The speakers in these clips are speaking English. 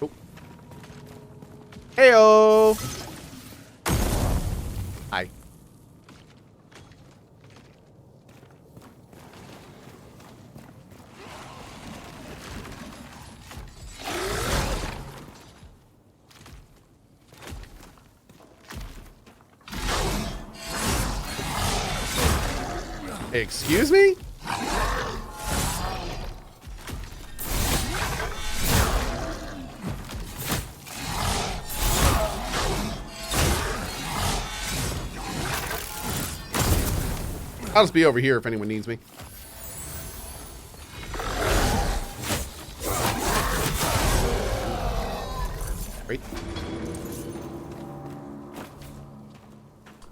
Oh. Heyo. Hi. Excuse me? I'll just be over here if anyone needs me. Great.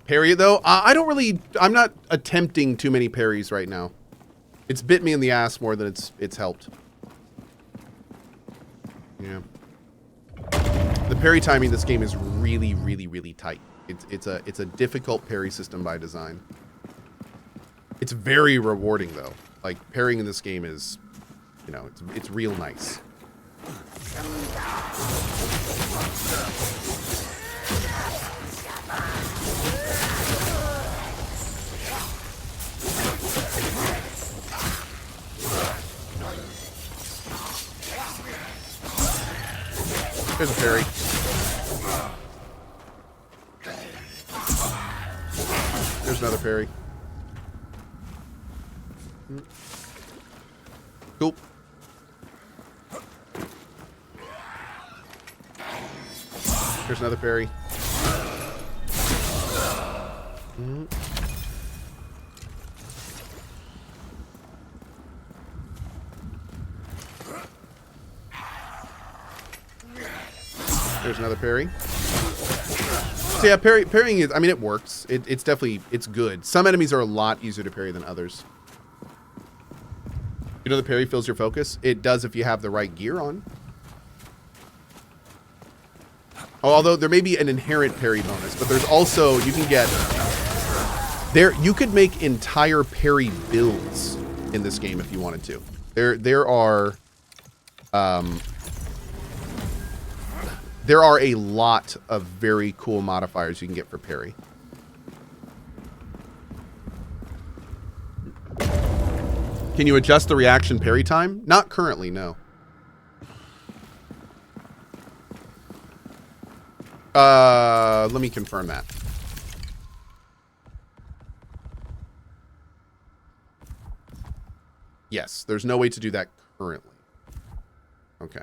Parry though? I don't really, I'm not attempting too many parries right now. It's bit me in the ass more than it's helped. Yeah. The parry timing in this game is really, really, really tight. It's a difficult parry system by design. It's very rewarding though. Like parrying in this game is, you know, it's real nice. There's a parry. There's another parry. Cool. There's another parry. There's another parry. So yeah, parrying is, I mean, it works. It's definitely, it's good. Some enemies are a lot easier to parry than others. You know the parry fills your focus? It does if you have the right gear on. Although there may be an inherent parry bonus, but there's also, you can get, you could make entire parry builds in this game if you wanted to. There are a lot of very cool modifiers you can get for parry. Can you adjust the reaction parry time? Not currently, no. Let me confirm that. Yes, there's no way to do that currently. Okay.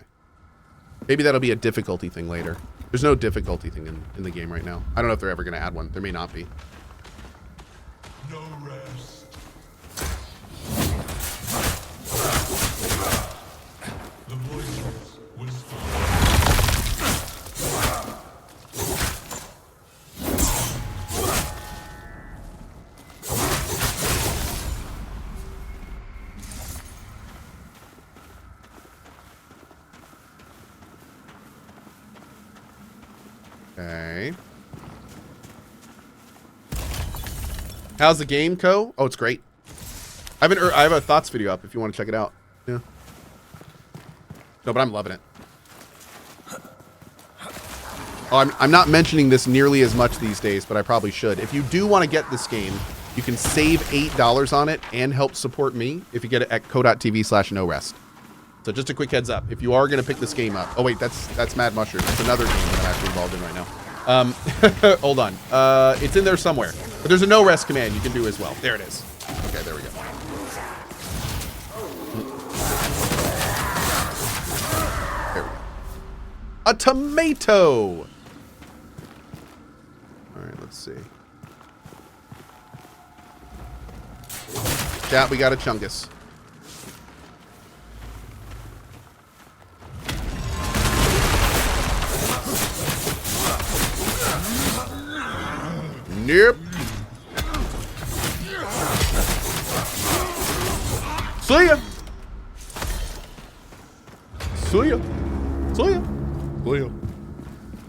Maybe that'll be a difficulty thing later. There's no difficulty thing in the game right now. I don't know if they're ever going to add one. There may not be. No rest. The voices whisper. Okay. How's the game, Cohh? Oh, it's great. I have a thoughts video up if you want to check it out. Yeah. No, but I'm loving it. Oh, I'm not mentioning this nearly as much these days, but I probably should. If you do want to get this game, you can save $8 on it and help support me if you get it at cohh.tv/norest. So just a quick heads up, if you are going to pick this game up. Oh wait, that's Mad Mushroom. It's another game that I'm actually involved in right now. Hold on. It's in there somewhere. But there's a no rest command you can do as well. There it is. Okay, there we go. There we go. A tomato. All right, let's see. Chat, we got a chungus. Nope. See ya. See ya. See ya. See ya.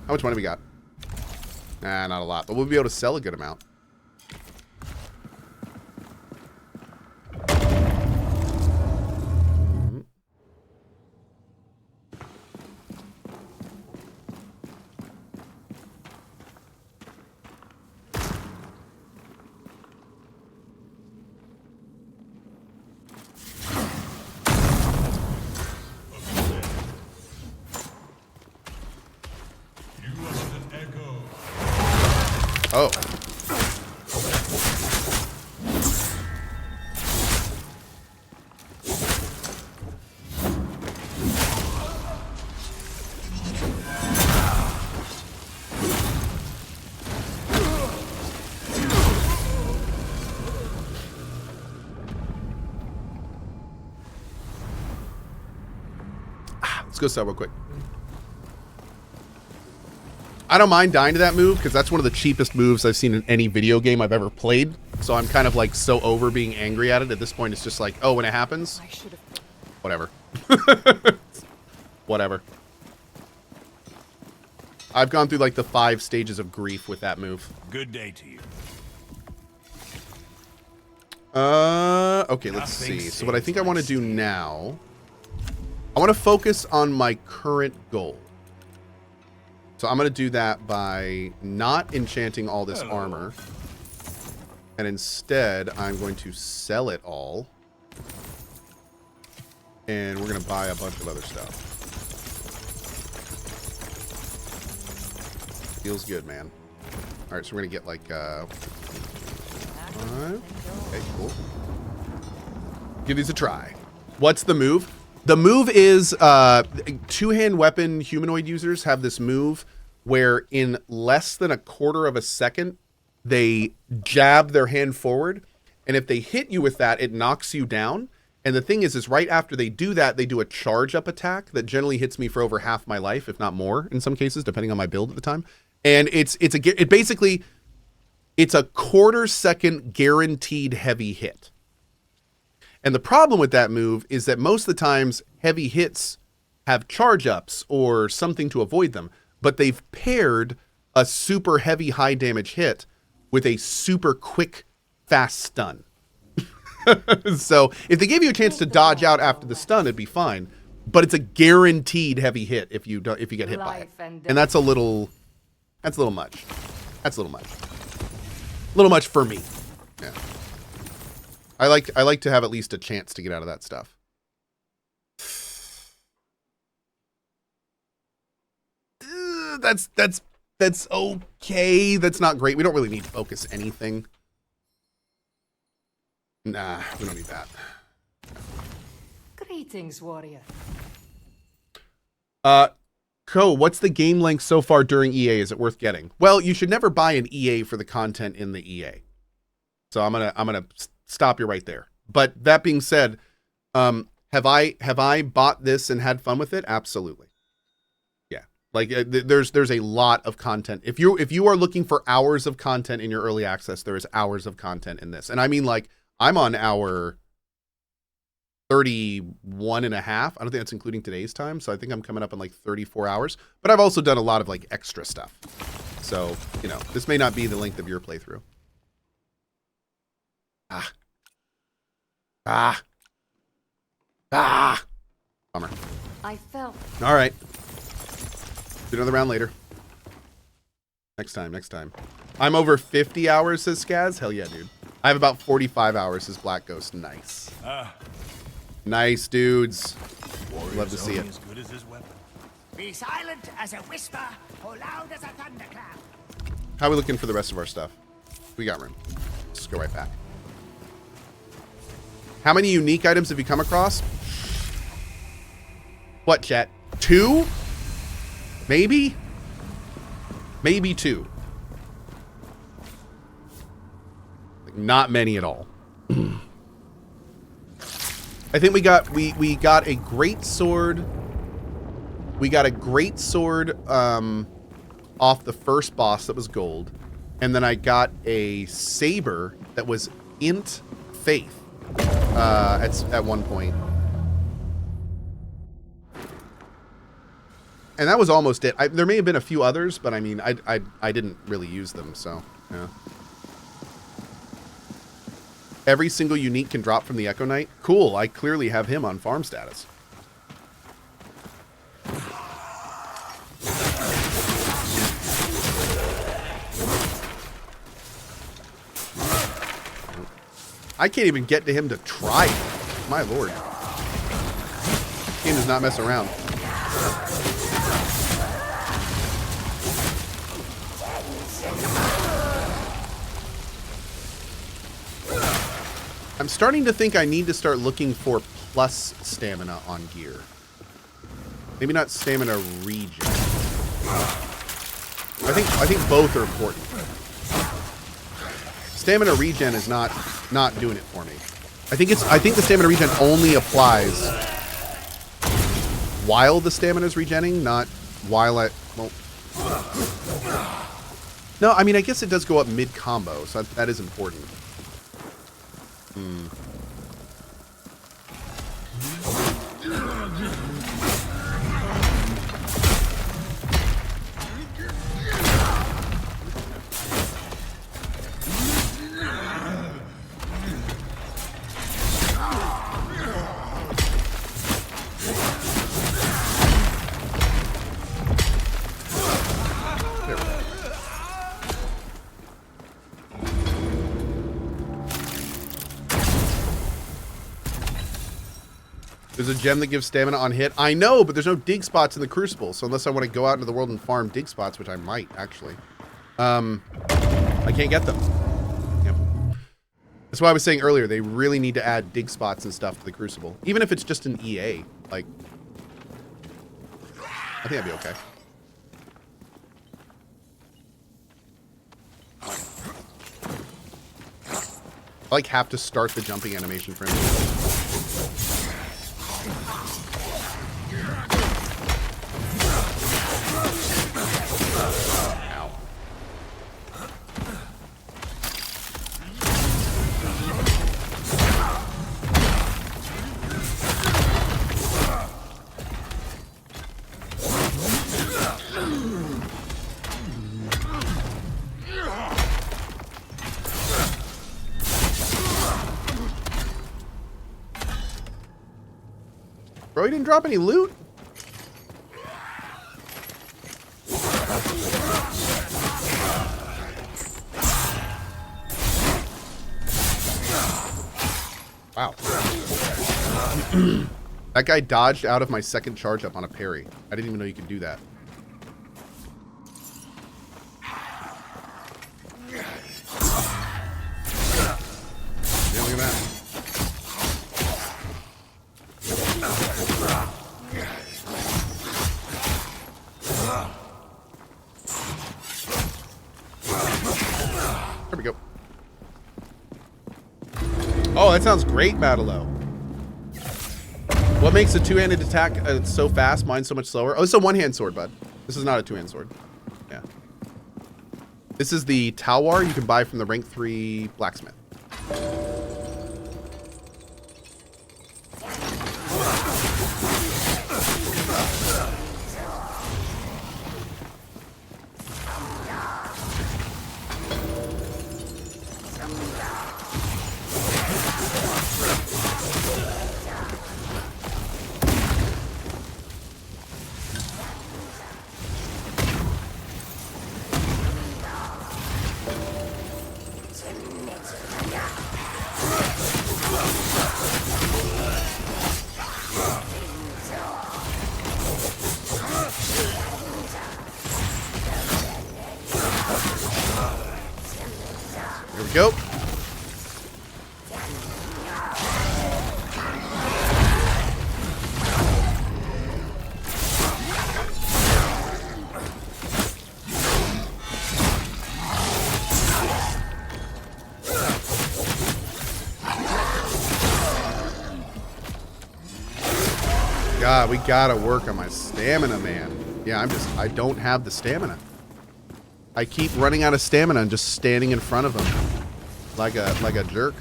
How much money we got? Nah, not a lot, but we'll be able to sell a good amount. Oh. Let's go sell real quick. I don't mind dying to that move because that's one of the cheapest moves I've seen in any video game I've ever played. So I'm kind of like so over being angry at it. At this point, it's just like, oh, when it happens, whatever. Whatever. I've gone through like the 5 stages of grief with that move. Good day to you. Okay, let's see. So what I think I want to do now, I want to focus on my current goal. So I'm going to do that by not enchanting all this armor. And instead, I'm going to sell it all. And we're going to buy a bunch of other stuff. Feels good, man. All right, so we're going to get like 5. Okay, cool. Give these a try. What's the move? The move is two-hand weapon humanoid users have this move where in less than a quarter of a second, they jab their hand forward. And if they hit you with that, it knocks you down. And the thing is right after they do that, they do a charge up attack that generally hits me for over half my life, if not more in some cases, depending on my build at the time. And it's a quarter second guaranteed heavy hit. And the problem with that move is that most of the times heavy hits have charge ups or something to avoid them, but they've paired a super heavy high damage hit with a super quick fast stun. So if they gave you a chance to dodge out after the stun, it'd be fine, but it's a guaranteed heavy hit if you get hit by it. And that's a little much. That's a little much. A little much for me. Yeah. I like to have at least a chance to get out of that stuff. That's okay. That's not great. We don't really need focus anything. Nah, we don't need that. Greetings, warrior. Cohh, what's the game length so far during EA? Is it worth getting? Well, you should never buy an EA for the content in the EA. So I'm gonna stop you right there. But that being said, have I bought this and had fun with it? Absolutely. Yeah. Like there's a lot of content. If you are looking for hours of content in your early access, there is hours of content in this. And I mean, like, I'm on hour 31 and a half. I don't think that's including today's time. So I think I'm coming up on like 34 hours, but I've also done a lot of like extra stuff. So, you know, this may not be the length of your playthrough. Bummer. I felt. All right. Do another round later. Next time. I'm over 50 hours, says Skaz. Hell yeah, dude. I have about 45 hours, says Black Ghost. Nice. Nice, dudes. Love to see it. As good as his weapon. Be silent as a whisper, or loud as a thunderclap. How are we looking for the rest of our stuff? We got room. Let's go right back. How many unique items have you come across? What, chat? 2? Maybe? Maybe 2. Like, not many at all. I think we got a great sword. We got a great sword off the first boss that was gold. And then I got a saber that was int faith at one point. And that was almost it. There may have been a few others, but I mean, I didn't really use them, so, yeah. Every single unique can drop from the Echo Knight. Cool, I clearly have him on farm status. I can't even get to him to try it. My lord. This game does not mess around. I'm starting to think I need to start looking for plus stamina on gear. Maybe not stamina regen. I think both are important. Stamina regen is not doing it for me. I think the stamina regen only applies while the stamina is regenning, not while I well. No, I mean I guess it does go up mid combo, so that is important. There's a gem that gives stamina on hit. I know, but there's no dig spots in the Crucible. So unless I want to go out into the world and farm dig spots, which I might, actually, I can't get them. Yep. That's why I was saying earlier, they really need to add dig spots and stuff to the Crucible. Even if it's just an EA. Like, I think that'd be okay. I like have to start the jumping animation for him. Bro, he didn't drop any loot? Wow. That guy dodged out of my second charge up on a parry. I didn't even know you could do that. Yeah, look at that. There we go. Oh, that sounds great, Madelo. What makes a two-handed attack so fast? Mine's so much slower. Oh, it's a one-hand sword, bud. This is not a two-hand sword. Yeah. This is the Talwar you can buy from the rank 3 blacksmith. Here we go. God, we gotta work on my stamina, man. Yeah, I don't have the stamina. I keep running out of stamina and just standing in front of him like a jerk.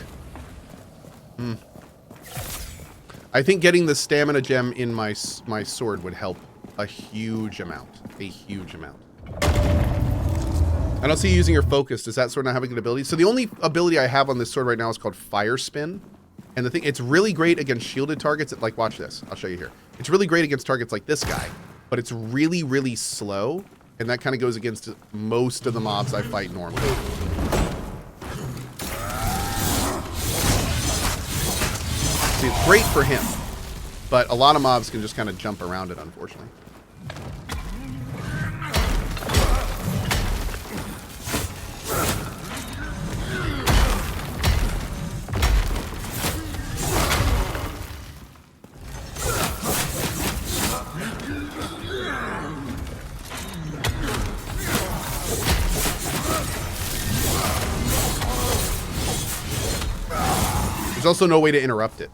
I think getting the stamina gem in my sword would help a huge amount. A huge amount. I don't see you using your focus. Does that sword not have a good ability? So the only ability I have on this sword right now is called Fire Spin. And the thing, it's really great against shielded targets. Like, watch this. I'll show you here. It's really great against targets like this guy, but it's really, really slow. And that kind of goes against most of the mobs I fight normally. See, it's great for him, but a lot of mobs can just kind of jump around it, unfortunately. also no way to interrupt it.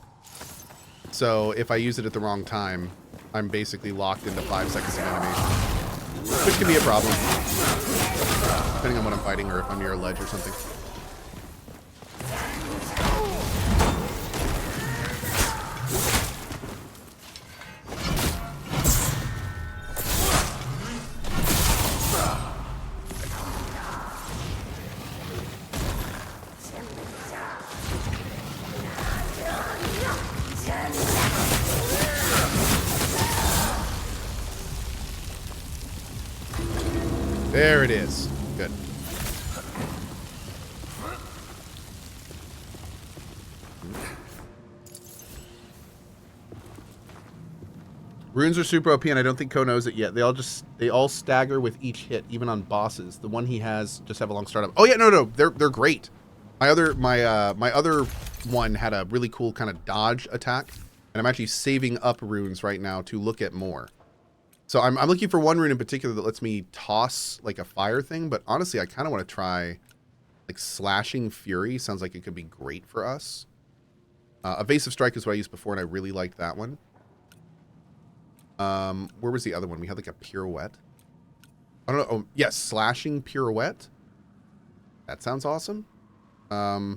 So if I use it at the wrong time, I'm basically locked into 5 seconds of animation, which can be a problem, depending on what I'm fighting or if I'm near a ledge or something. There it is. Good. Runes are super OP, and I don't think Cohh knows it yet. They all stagger with each hit, even on bosses. The one he has just have a long startup. Oh yeah, no, they're great. My other one had a really cool kind of dodge attack, and I'm actually saving up runes right now to look at more. So I'm looking for one rune in particular that lets me toss like a fire thing, but honestly, I kind of want to try like Slashing Fury. Sounds like it could be great for us. Evasive Strike is what I used before, and I really liked that one. Where was the other one? We had like a Pirouette. I don't know. Oh, yes, Slashing Pirouette. That sounds awesome. I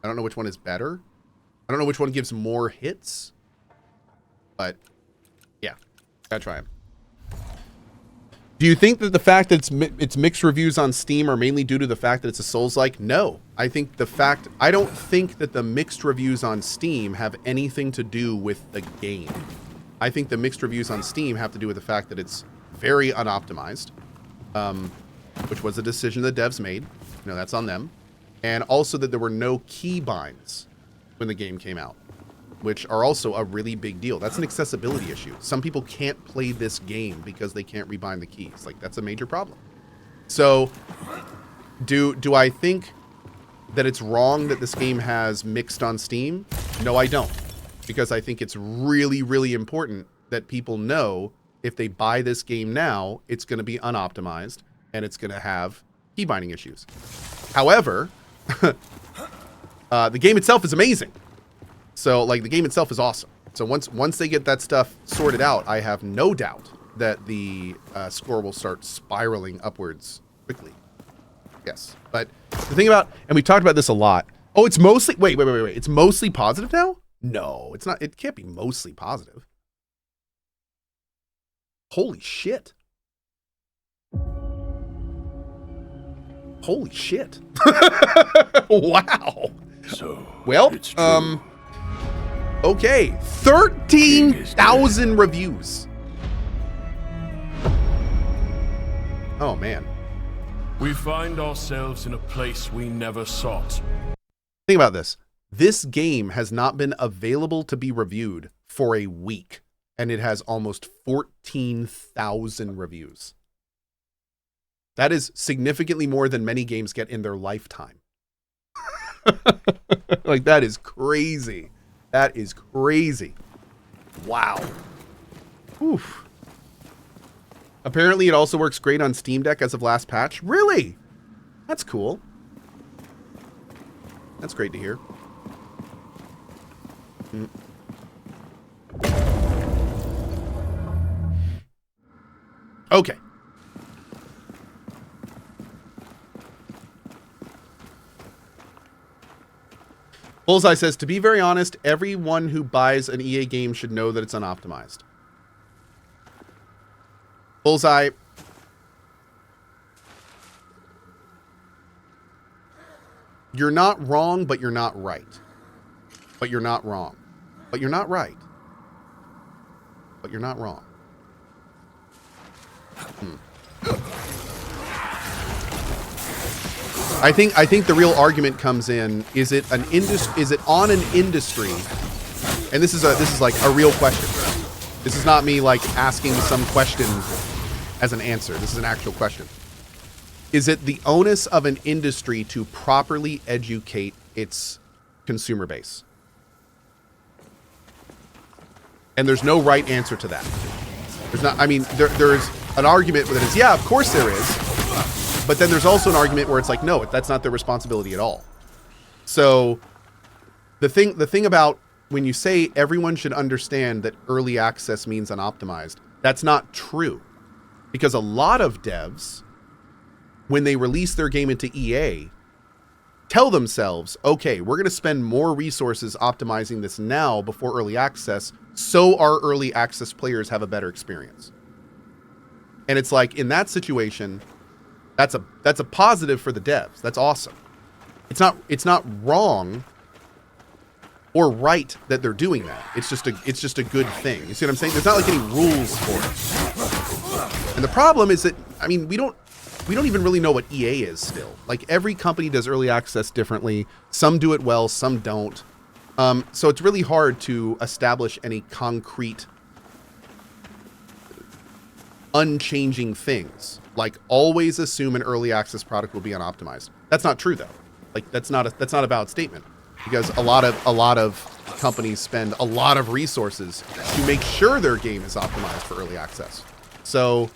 don't know which one is better. I don't know which one gives more hits, but yeah, gotta try them. Do you think that the fact that it's mixed reviews on Steam are mainly due to the fact that it's a Souls-like? No. I don't think that the mixed reviews on Steam have anything to do with the game. I think the mixed reviews on Steam have to do with the fact that it's very unoptimized, which was a decision the devs made. You know, that's on them. And also that there were no key binds when the game came out, which are also a really big deal. That's an accessibility issue. Some people can't play this game because they can't rebind the keys. Like, that's a major problem. So, do I think that it's wrong that this game has mixed on Steam? No, I don't. Because I think it's really, really important that people know if they buy this game now, it's going to be unoptimized and it's going to have key binding issues. However, the game itself is amazing. So, like, the game itself is awesome. So once they get that stuff sorted out, I have no doubt that the score will start spiraling upwards quickly. Yes. But the thing about, and we talked about this a lot. Oh, it's mostly, wait. It's mostly positive now? No, it's not. It can't be mostly positive. Holy shit. Holy shit. Wow. So, well, okay, 13,000 reviews. Oh, man. we find ourselves in a place we never sought. Think about this. This game has not been available to be reviewed for a week, and it has almost 14,000 reviews. That is significantly more than many games get in their lifetime. Like, that is crazy. That is crazy. Wow. Oof. Apparently, it also works great on Steam Deck as of last patch. Really? That's cool. That's great to hear. Okay. Bullseye says, to be very honest, everyone who buys an EA game should know that it's unoptimized. Bullseye. You're not wrong, but you're not right. But you're not wrong. But you're not right. But you're not wrong. I think the real argument comes in, is it on an industry? And this is like a real question. This is not me like asking some question as an answer. This is an actual question. Is it the onus of an industry to properly educate its consumer base? And there's no right answer to that. There's not, I mean, there's an argument that is, yeah, of course there is. But then there's also an argument where it's like, no, that's not their responsibility at all. So The thing about when you say everyone should understand that early access means unoptimized, that's not true. Because a lot of devs, when they release their game into EA, tell themselves, okay, we're going to spend more resources optimizing this now before early access, so our early access players have a better experience. And it's like, in that situation, that's a positive for the devs. That's awesome. It's not wrong or right that they're doing that. It's just a good thing. You see what I'm saying? There's not like any rules for it. And the problem is that, I mean, we don't even really know what EA is still. Like, every company does early access differently. Some do it well, some don't. So it's really hard to establish any concrete, unchanging things. Like, always assume an early access product will be unoptimized. That's not true, though. Like, that's not a valid statement, because a lot of companies spend a lot of resources to make sure their game is optimized for early access. So,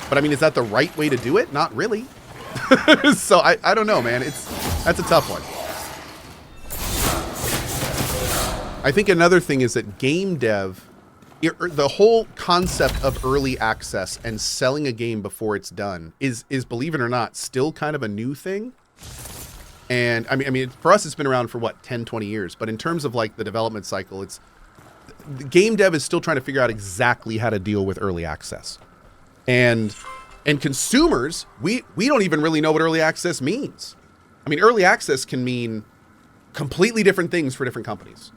but I mean, is that the right way to do it? Not really. So I don't know, man. That's a tough one. I think another thing is that game dev, the whole concept of early access and selling a game before it's done is, believe it or not, still kind of a new thing. And I mean, for us, it's been around for what, 10, 20 years. But in terms of like the development cycle, the game dev is still trying to figure out exactly how to deal with early access. And consumers, we don't even really know what early access means. I mean, early access can mean completely different things for different companies.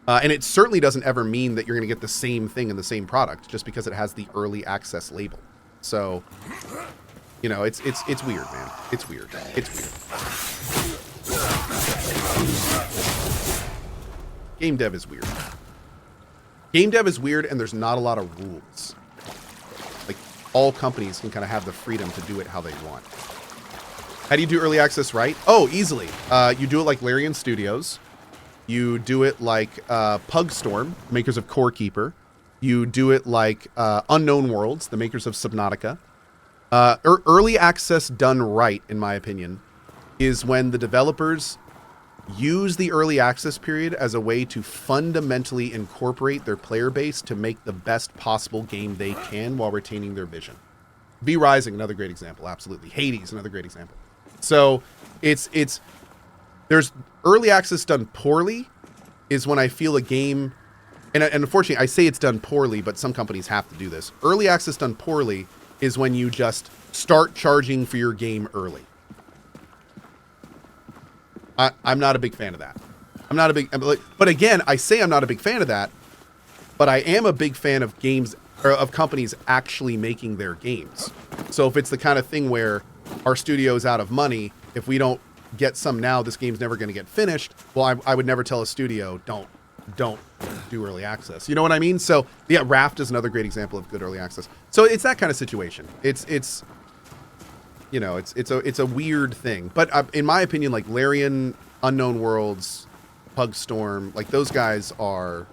And it certainly doesn't ever mean that you're going to get the same thing in the same product just because it has the early access label. So, you know, it's weird, man. It's weird. It's weird. Game dev is weird. Game dev is weird, and there's not a lot of rules. Like, all companies can kind of have the freedom to do it how they want. How do you do early access right? Oh, easily. You do it like Larian Studios. You do it like Pugstorm, makers of Core Keeper. You do it like Unknown Worlds, the makers of Subnautica. Early access done right, in my opinion, is when the developers use the early access period as a way to fundamentally incorporate their player base to make the best possible game they can while retaining their vision. V Rising, another great example, absolutely. Hades, another great example. So there's early access done poorly is when I feel a game, and unfortunately I say it's done poorly, but some companies have to do this. Early access done poorly is when you just start charging for your game early. I'm not a big fan of that. But again, I say I'm not a big fan of that, but I am a big fan of games, or of companies actually making their games. So if it's the kind of thing where our studio's out of money, if we don't get some now, this game's never going to get finished. Well, I would never tell a studio, don't do early access. You know what I mean? So yeah, Raft is another great example of good early access. So it's that kind of situation. It's you know, it's a weird thing. But in my opinion, like Larian, Unknown Worlds, Pugstorm, like those guys are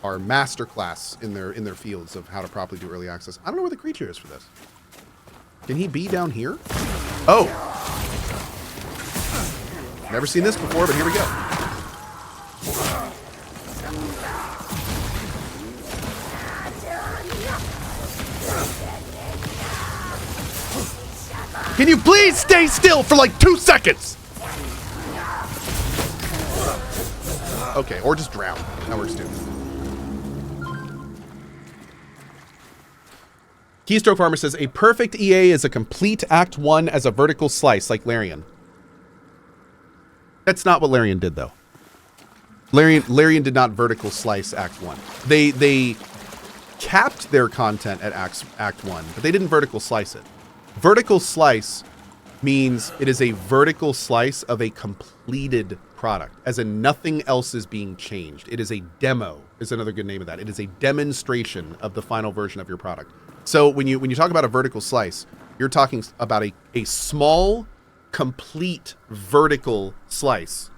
masterclass in their fields of how to properly do early access. I don't know where the creature is for this. Can he be down here? Oh. Never seen this before, but here we go. Can you please stay still for like 2 seconds? Okay, or just drown. That works too. Keystroke Farmer says, a perfect EA is a complete Act 1 as a vertical slice like Larian. That's not what Larian did, though. Larian did not vertical slice Act 1. They capped their content at Act 1, but they didn't vertical slice it. Vertical slice means it is a vertical slice of a completed product, as in nothing else is being changed. It is a demo, is another good name of that. It is a demonstration of the final version of your product. So when you talk about a vertical slice, you're talking about a small, complete vertical slice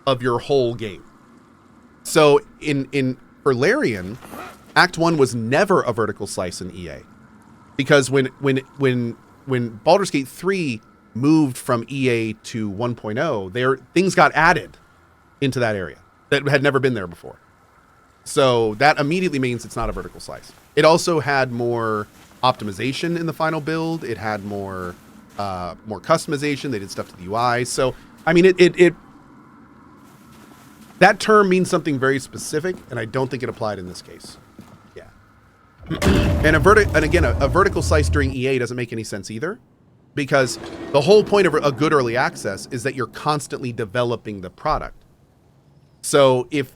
of your whole game. So for Larian, Act 1 was never a vertical slice in EA, because when Baldur's Gate 3 moved from EA to 1.0, things got added into that area that had never been there before. So that immediately means it's not a vertical slice. It also had more optimization in the final build. It had more customization. They did stuff to the UI. So, I mean, that term means something very specific, and I don't think it applied in this case. Yeah. And again, a vertical slice during EA doesn't make any sense either, because the whole point of a good early access is that you're constantly developing the product. So if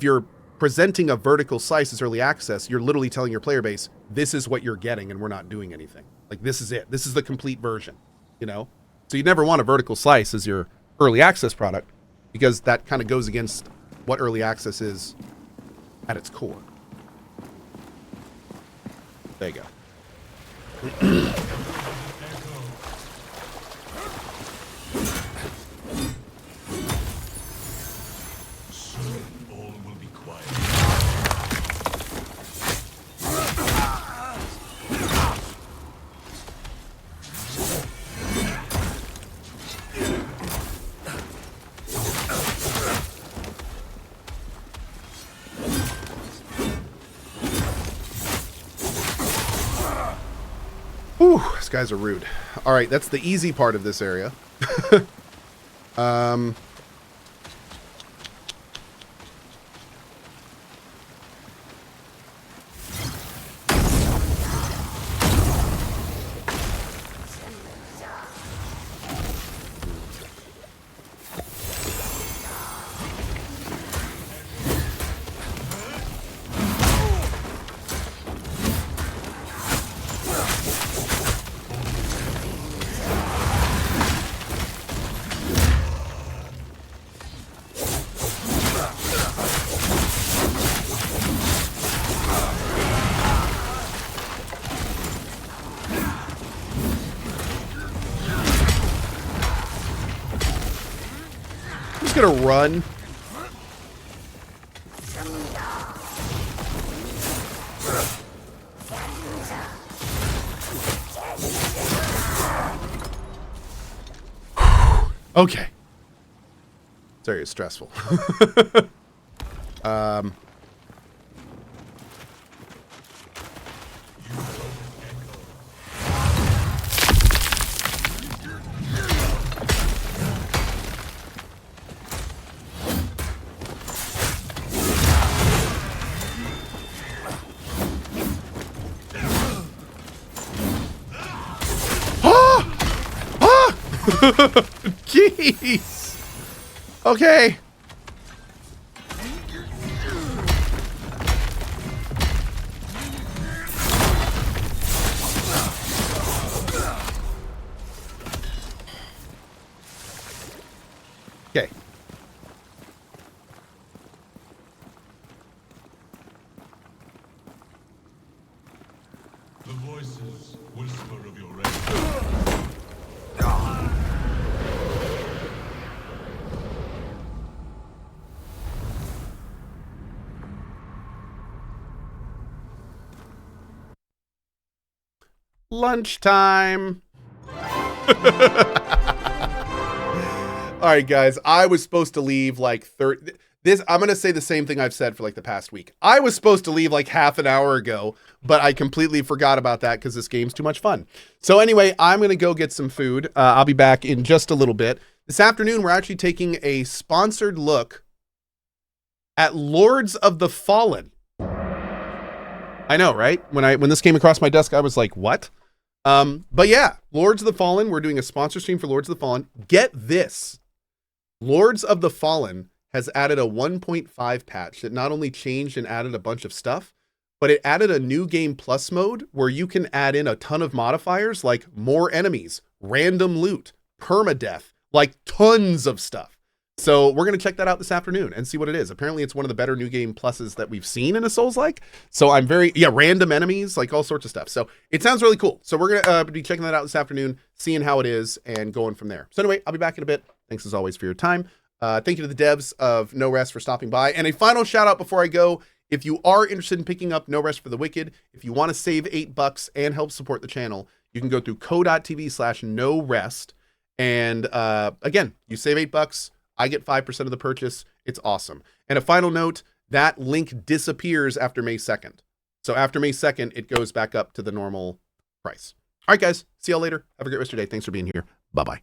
you're presenting a vertical slice as early access, you're literally telling your player base, this is what you're getting and we're not doing anything. Like, this is it. This is the complete version, you know? So you never want a vertical slice as your early access product, because that kind of goes against what early access is at its core. There you go. Whew, these guys are rude. All right, that's the easy part of this area. Gonna run. Okay. Sorry, it's stressful. Jeez. Okay. Okay. The voices whisper of your Lunchtime. All right, guys, I was supposed to leave like 30. I'm going to say the same thing I've said for like the past week. I was supposed to leave like half an hour ago, but I completely forgot about that because this game's too much fun. So anyway, I'm going to go get some food. I'll be back in just a little bit. This afternoon, we're actually taking a sponsored look at Lords of the Fallen. I know, right? When this came across my desk, I was like, what? But yeah, Lords of the Fallen. We're doing a sponsor stream for Lords of the Fallen. Get this. Lords of the Fallen has added a 1.5 patch that not only changed and added a bunch of stuff, but it added a new game plus mode where you can add in a ton of modifiers like more enemies, random loot, permadeath, like tons of stuff. So we're going to check that out this afternoon and see what it is. Apparently it's one of the better new game pluses that we've seen in a Souls-like. So I'm random enemies, like all sorts of stuff. So it sounds really cool. So we're going to be checking that out this afternoon, seeing how it is and going from there. So anyway, I'll be back in a bit. Thanks as always for your time. Thank you to the devs of No Rest for stopping by. And a final shout out before I go. If you are interested in picking up No Rest for the Wicked, if you want to save $8 and help support the channel, you can go through cohh.tv/no rest. And again, you save $8, I get 5% of the purchase. It's awesome. And a final note, that link disappears after May 2nd. So after May 2nd, it goes back up to the normal price. All right, guys. See y'all later. Have a great rest of your day. Thanks for being here. Bye-bye.